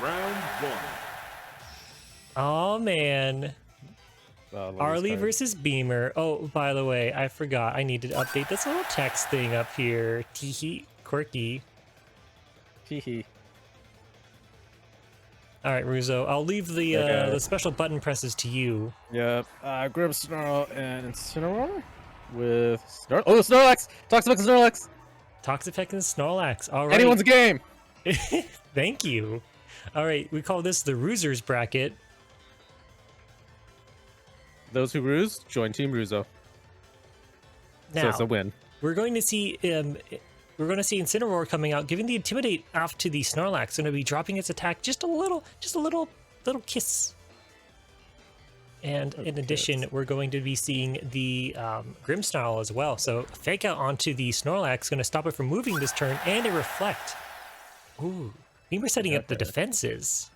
Round one. Oh man. Arly versus Beemer. Oh, by the way, I forgot. I need to update this little text thing up here. Teehee. Quirky. Teehee. All right, Ruzo. I'll leave the special button presses to you. Yep. Grim Snarl and Incineroar with Snorlax! Toxapex and Snorlax! Toxapex and Snorlax. All right. Anyone's game! Thank you. All right, we call this the Rusers bracket. Those who ruse, join Team Ruzo. Now, so it's a win. We're going to see Incineroar coming out, giving the Intimidate off to the Snorlax. Going to be dropping its attack just a little kiss. And in addition, we're going to be seeing the Grimmsnarl as well. So Fake Out onto the Snorlax, going to stop it from moving this turn, and a Reflect. Ooh, Beemer setting up the defenses.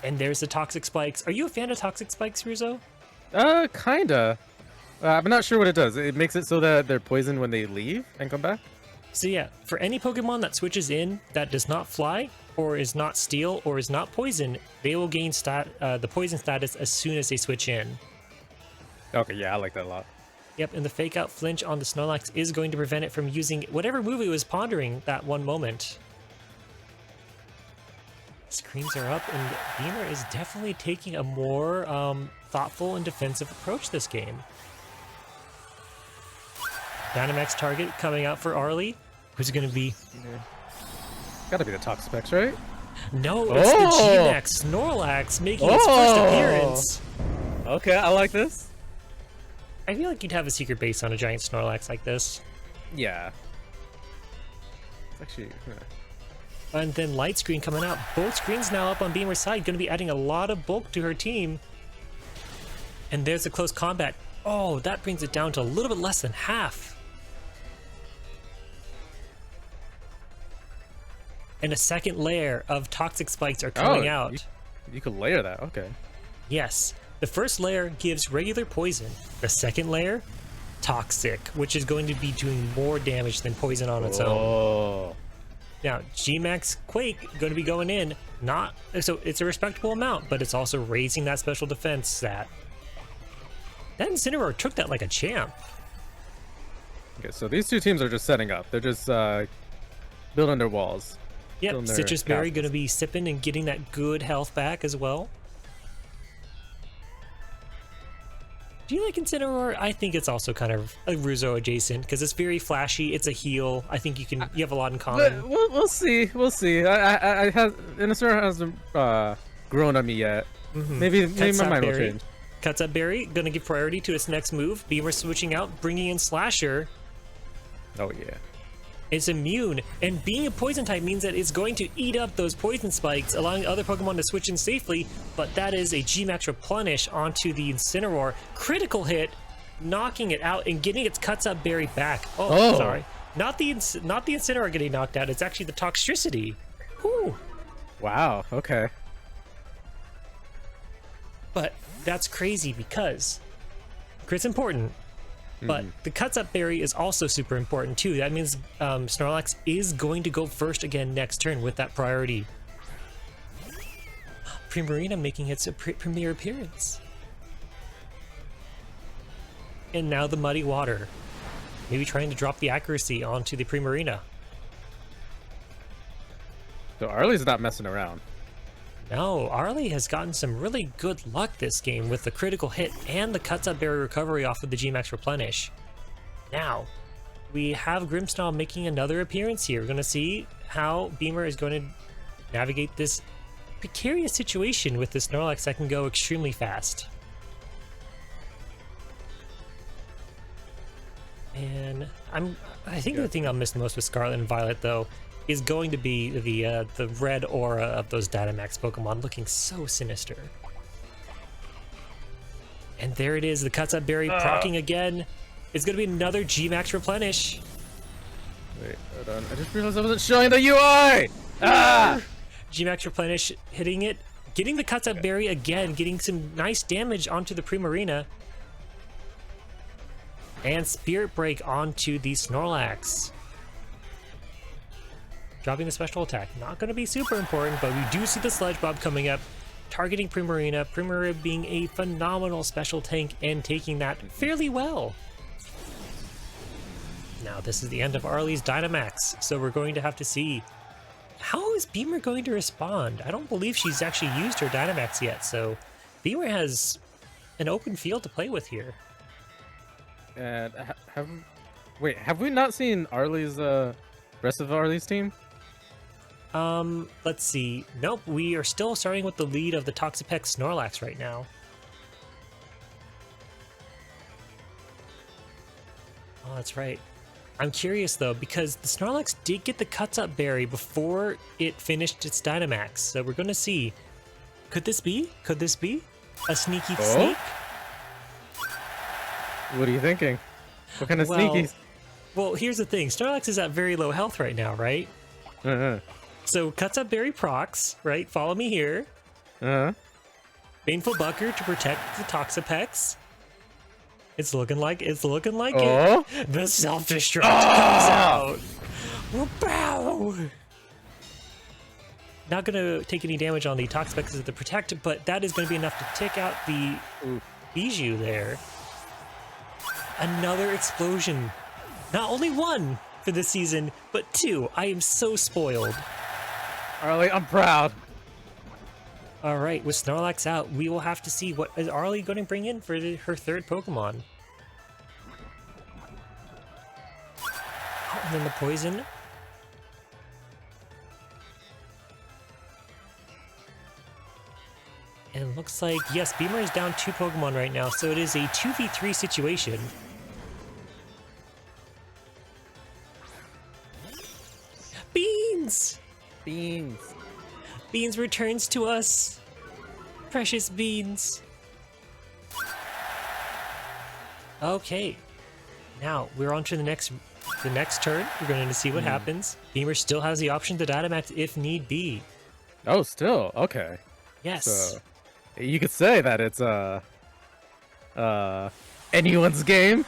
And there's the Toxic Spikes. Are you a fan of Toxic Spikes, Ruzo? Kinda. I'm not sure what it does. It makes it so that they're poisoned when they leave and come back? So yeah, for any Pokemon that switches in that does not fly, or is not steel, or is not poison, they will gain the poison status as soon as they switch in. Okay, yeah, I like that a lot. Yep, and the Fake Out Flinch on the Snorlax is going to prevent it from using whatever move it was pondering that one moment. Screens are up, and Beemer is definitely taking a more thoughtful and defensive approach this game. Dynamax target coming out for Arly. Who's going to be? Gotta be the Toxapex, right? No, it's the G-Max Snorlax making its first appearance. Okay, I like this. I feel like you'd have a secret base on a giant Snorlax like this. Yeah. It's actually... And then Light Screen coming out. Both screens now up on Beamer's side. Going to be adding a lot of bulk to her team. And there's a close combat. Oh, that brings it down to a little bit less than half. And a second layer of Toxic Spikes are coming out. You could layer that, okay. Yes. The first layer gives regular poison. The second layer, toxic, which is going to be doing more damage than poison on its own. Now, G-Max Quake going to be going in, so it's a respectable amount, but it's also raising that special defense stat. That Incineroar took that like a champ. Okay, so these two teams are just setting up. They're just building their walls. Yep, Citrus Berry going to be sipping and getting that good health back as well. Do you like Incineroar? I think it's also kind of a Ruzo adjacent because it's very flashy. It's a heal. I think you have a lot in common. We'll see. We'll see. Incineroar hasn't grown on me yet. Maybe my mind will change. Cuts Up Berry going to give priority to its next move. Beamer switching out, bringing in Slasher. Oh yeah. It's immune, and being a poison type means that it's going to eat up those poison spikes, allowing other Pokemon to switch in safely, but that is a G-Max replenish onto the Incineroar. Critical hit, knocking it out and getting its Cuts Up Berry back. Oh, sorry. Not the Incineroar getting knocked out, it's actually the Toxtricity. Whew. Wow, okay. But that's crazy because crit's important. But the Cuts Up Berry is also super important too. That means Snorlax is going to go first again next turn with that priority. Primarina making its premiere appearance. And now the Muddy Water. Maybe trying to drop the accuracy onto the Primarina. So Arly's not messing around. No, Arly has gotten some really good luck this game with the critical hit and the Cuts Up Berry recovery off of the G-Max replenish. Now, we have Grimmsnarl making another appearance here. We're going to see how Beemer is going to navigate this precarious situation with this Snorlax that can go extremely fast. And I think the thing I'll miss the most with Scarlet and Violet, though, is going to be the red aura of those Dynamax Pokemon looking so sinister. And there it is, the Cuts Up Berry proccing again. It's going to be another G-Max replenish. Wait, hold on. I just realized I wasn't showing the UI! G-Max replenish, hitting it, getting the Cuts Up Berry again, getting some nice damage onto the Primarina. And Spirit Break onto the Snorlax. Dropping the special attack. Not going to be super important, but we do see the Sludge Bomb coming up, targeting Primarina. Primarina being a phenomenal special tank and taking that fairly well. Now, this is the end of Arly's Dynamax, so we're going to have to see how is Beemer going to respond. I don't believe she's actually used her Dynamax yet, so Beemer has an open field to play with here. And have we not seen Arly's rest of Arly's team? Let's see. Nope, we are still starting with the lead of the Toxapex Snorlax right now. Oh, that's right. I'm curious though, because the Snorlax did get the Cuts Up Berry before it finished its Dynamax, so we're gonna see. Could this be? Could this be a sneaky sneak? What are you thinking? What kind of sneakies? Well, here's the thing. Snorlax is at very low health right now, right? So Cuts Up Berry procs, right? Follow me here. Baneful Bucker to protect the Toxapex. It's looking like it. The self-destruct comes out. Bow! Not gonna take any damage on the Toxapex because of the protect, but that is gonna be enough to take out the Bijou there. Another explosion. Not only one for this season, but two. I am so spoiled. Arly, I'm proud. All right, with Snorlax out, we will have to see what is Arly going to bring in for her third Pokemon. Oh, and then the poison. And it looks like, yes, Beemer is down 2 Pokemon right now, so it is a 2v3 situation. Beans! Beans returns to us. Precious Beans. Okay. Now, we're on to the next turn. We're going to see what happens. Beemer still has the option to Dynamax if need be. Oh, still? Okay. Yes. So, you could say that it's anyone's game.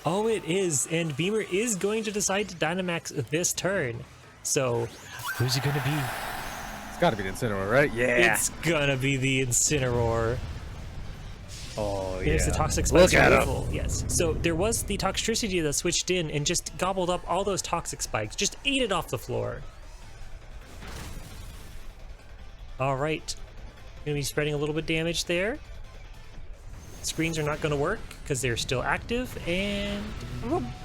Oh, it is. And Beemer is going to decide to Dynamax this turn. So, who's it going to be? It's got to be the Incineroar, right? Yeah. It's going to be the Incineroar. Oh, yeah. Here's the Toxic Spikes removal. Yes. So there was the Toxtricity that switched in and just gobbled up all those Toxic Spikes. Just ate it off the floor. All right. Going to be spreading a little bit of damage there. Screens are not going to work because they're still active. And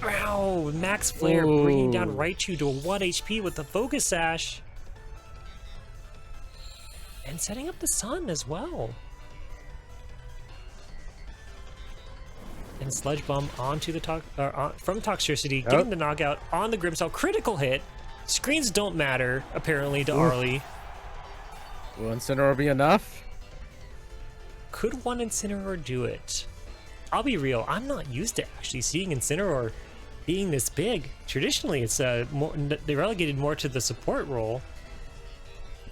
wow, Max Flare bringing down Raichu to a 1 HP with the Focus Sash. And setting up the Sun as well. And Sludge Bomb onto the from Toxtricity, getting the knockout on the Grimmsnarl. Critical hit. Screens don't matter, apparently, to Arly. Will Incineroar be enough? Could one Incineroar do it? I'll be real, I'm not used to actually seeing Incineroar being this big. Traditionally, it's they relegated more to the support role.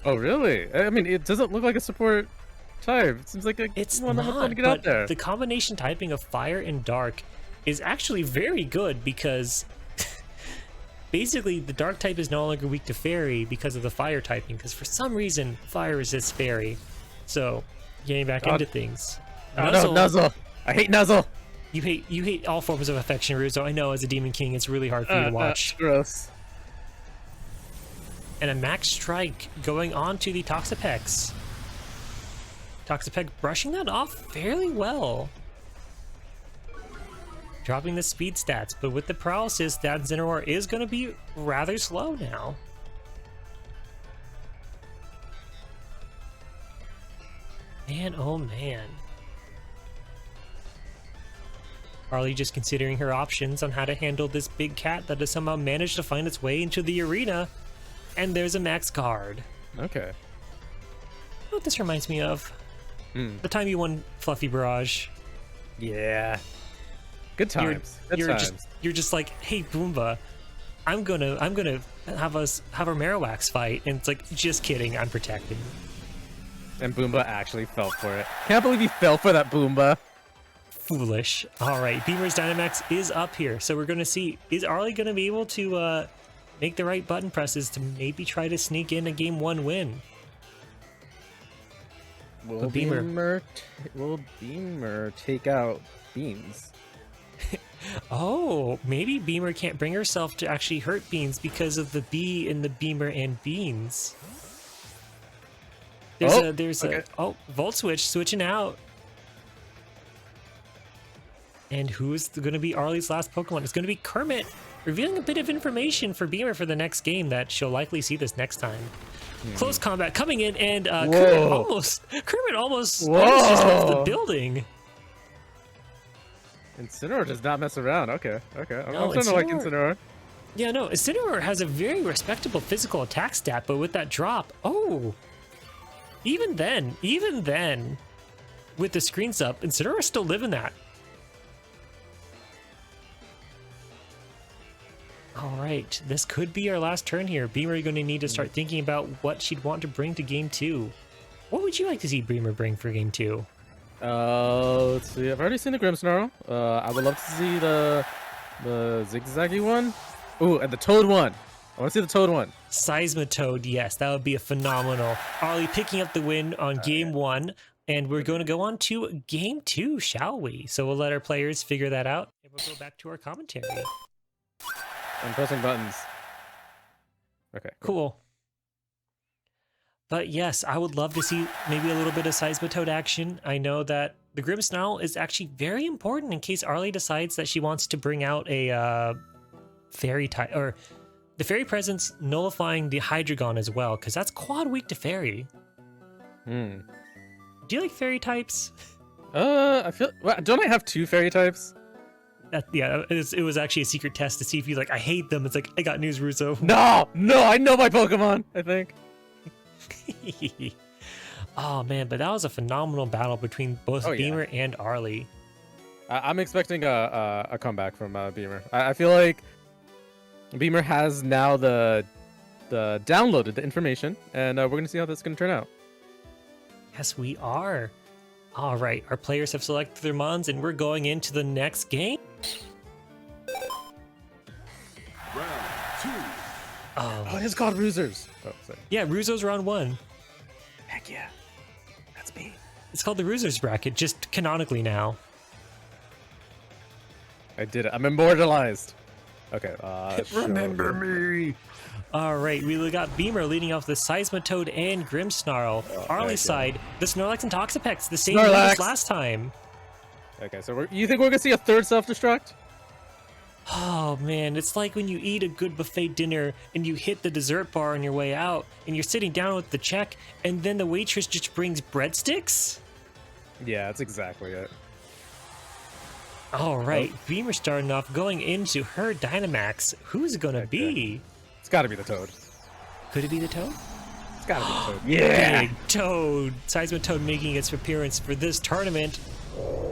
Oh, really? I mean, it doesn't look like a support type. It seems like it's one not, to get out there. The combination typing of fire and dark is actually very good because basically the dark type is no longer weak to fairy because of the fire typing, because for some reason fire resists fairy. So getting back into things. Nuzzle. I hate Nuzzle. You hate all forms of affection, Ruzo. I know as a Demon King it's really hard for you to watch. Gross. And a Max Strike going on to the Toxapex. Toxapex brushing that off fairly well. Dropping the speed stats, but with the paralysis, that Incineroar is going to be rather slow now. Man, oh man. Arly just considering her options on how to handle this big cat that has somehow managed to find its way into the arena. And there's a max guard. Okay. You know what this reminds me of? The time you won Fluffy Barrage. Yeah. Good times. You're just like, hey Boomba, I'm gonna have our Marowaks fight, and it's like, just kidding, I'm protecting. And Boomba actually fell for it. Can't believe he fell for that Boomba. Foolish. All right, Beemer's Dynamax is up here, so we're gonna see, is Arly gonna be able to make the right button presses to maybe try to sneak in a game 1 win. Will will Beemer take out Beans? Oh, maybe Beemer can't bring herself to actually hurt Beans because of the B in the Beemer and Beans. There's Volt Switch switching out. And who's going to be Arly's last Pokemon? It's going to be Kermit, revealing a bit of information for Beemer for the next game that she'll likely see this next time. Close combat coming in, and Kermit almost just left the building. Incineroar does not mess around. Okay. No, I'm starting to like Incineroar. Yeah, no, Incineroar has a very respectable physical attack stat, but with that drop, even then, with the screens up, Incineroar's still living that. All right, this could be our last turn here. Beemer going to need to start thinking about what she'd want to bring to game 2. What would you like to see Beemer bring for game 2? Let's see. I've already seen the Grimmsnarl. I would love to see the Zigzaggy one. Ooh, and the Toad one. I want to see the Toad one. Seismitoad, yes, that would be a phenomenal. Arly picking up the win on game 1, and we're going to go on to game 2, shall we? So we'll let our players figure that out, and we'll go back to our commentary. I'm pressing buttons. Okay. Cool. But yes, I would love to see maybe a little bit of Seismitoad action. I know that the Grimmsnarl is actually very important in case Arly decides that she wants to bring out a fairy type, or the fairy presence nullifying the Hydreigon as well, because that's quad weak to fairy. Do you like fairy types? I feel. Well, don't I have 2 fairy types? Yeah, it was actually a secret test to see if you like. I hate them. It's like I got news, Russo. No, I know my Pokemon. I think. Oh man, but that was a phenomenal battle between both Beemer and Arly. I'm expecting a comeback from Beemer. I feel like Beemer has now the downloaded the information, and we're gonna see how this is gonna turn out. Yes, we are. All right, our players have selected their mons, and we're going into the next game. Round 2. Oh, it's called Roosers. Oh, sorry. Yeah, Ruzo's round 1. Heck yeah, that's me. It's called the Roosers bracket, just canonically now. I did it. I'm immortalized. Okay. Remember me. All right, we got Beemer leading off the Seismitoad and Grimmsnarl. Arly's side, the Snorlax and Toxapex, the same as last time. Okay, so you think we're gonna see a third self-destruct? Oh man, it's like when you eat a good buffet dinner and you hit the dessert bar on your way out and you're sitting down with the check and then the waitress just brings breadsticks? Yeah, that's exactly it. All right, Beemer starting off going into her Dynamax. Who's it gonna be? It's gotta be the Toad. Could it be the Toad? It's gotta be the Toad. Yeah! Big Toad! Seismitoad making its appearance for this tournament.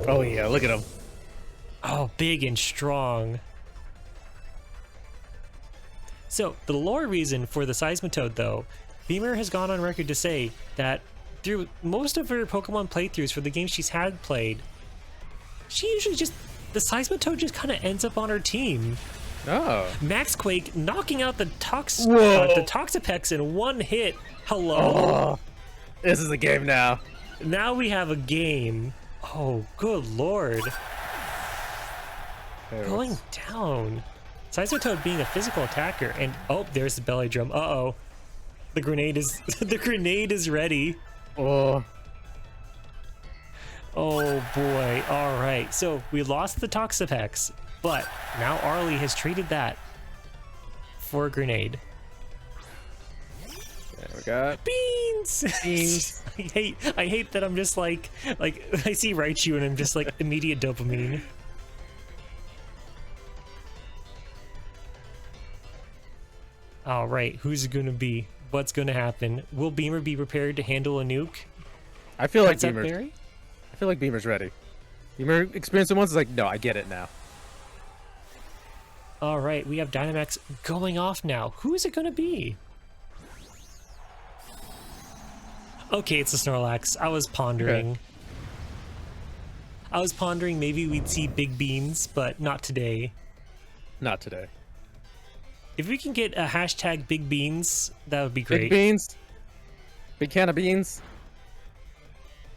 Oh yeah, look at him. Oh, big and strong. So, the lore reason for the Seismitoad, though, Beemer has gone on record to say that through most of her Pokemon playthroughs for the games she's had played, she usually the Seismitoad just kind of ends up on her team. Oh. Max Quake knocking out the Toxapex in one hit. Hello. Oh, this is a game now. Now we have a game. Oh, good lord. Going down. Seismitoad being a physical attacker, and oh, there's the belly drum. Uh-oh. The grenade is ready. Oh. Oh boy. All right. So we lost the Toxapex, but now Arly has traded that for a grenade. There we got Beans. I hate that I'm just like I see Raichu and I'm just like immediate dopamine. All right, who's it gonna be? What's gonna happen? Will Beemer be prepared to handle a nuke? I feel like Beemer's ready. Beemer experienced it once. Is like, no, I get it now. All right, we have Dynamax going off now. Who is it gonna be? Okay, it's a Snorlax. I was pondering. Okay. I was pondering maybe we'd see big beans, but not today. Not today. If we can get a hashtag big beans, that would be great. Big beans. Big can of beans.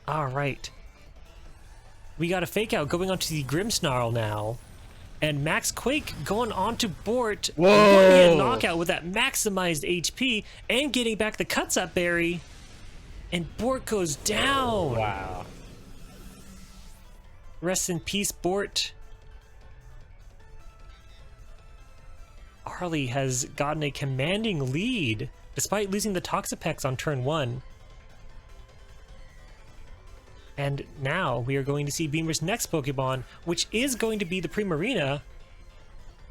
All right. We got a fake out going onto the Grimmsnarl now. And Max Quake going on to Bort. Whoa! A knockout with that maximized HP and getting back the cuts up berry. And Bort goes down. Wow. Rest in peace, Bort. Arly has gotten a commanding lead despite losing the Toxapex on turn 1. And now we are going to see Beemer's next Pokemon, which is going to be the Primarina.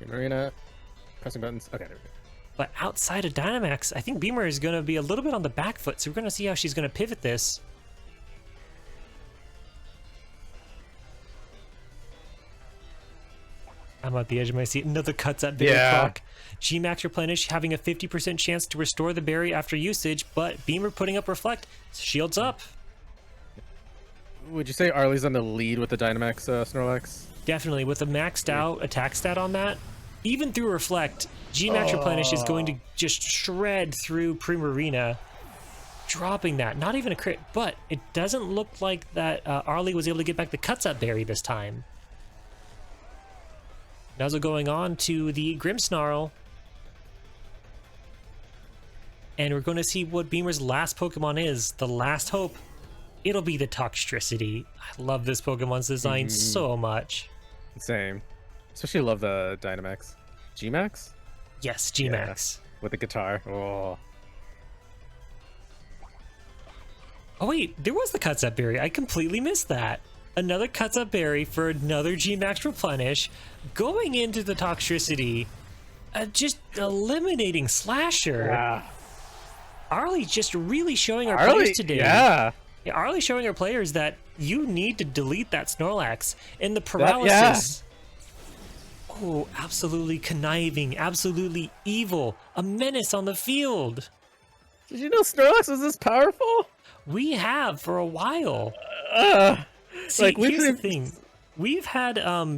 Primarina, pressing buttons. Okay, there we go. But outside of Dynamax, I think Beemer is going to be a little bit on the back foot, so we're going to see how she's going to pivot this. I'm at the edge of my seat. Another cuts at bigger clock. G-Max Replenish having a 50% chance to restore the berry after usage, but Beemer putting up Reflect. Shields up. Would you say Arly's on the lead with the Dynamax Snorlax? Definitely, with a maxed out attack stat on that. Even through Reflect, G-Max Replenish is going to just shred through Primarina, dropping that. Not even a crit, but it doesn't look like that Arly was able to get back the cuts up berry this time. Nuzzle going on to the Grimmsnarl. And we're going to see what Beemer's last Pokemon is, the last hope. It'll be the Toxtricity. I love this Pokemon's design so much. Same. Especially love the Dynamax. G-Max? Yes, G-Max. Yeah, with the guitar. Oh. Oh wait, there was the Cuts Up Berry. I completely missed that. Another Cuts Up Berry for another G-Max Replenish. Going into the Toxtricity. Just eliminating Slasher. Yeah. Arly just really showing our Arly, players today. Yeah. Yeah, Arly showing our players that you need to delete that Snorlax. And the paralysis. Oh, absolutely conniving, absolutely evil. A menace on the field. Did you know Snorlax was this powerful? We have for a while. See, like here's the thing. We've had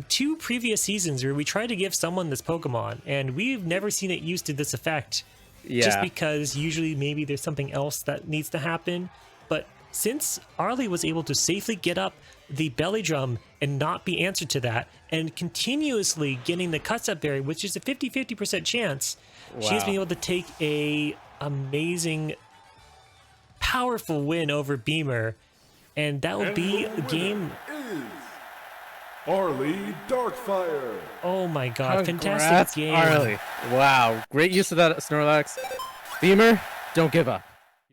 2 previous seasons where we tried to give someone this Pokemon, and we've never seen it used to this effect. Yeah. Just because usually maybe there's something else that needs to happen. But since Arly was able to safely get up the belly drum and not be answered to that, and continuously getting the Cuts Up Berry, which is a 50-50% chance, she's been able to take a amazing, powerful win over Beemer. And that will be a game. Arly Darkfire. Oh my god, Congrats, fantastic game. Arly. Wow, great use of that Snorlax. Beemer, don't give up.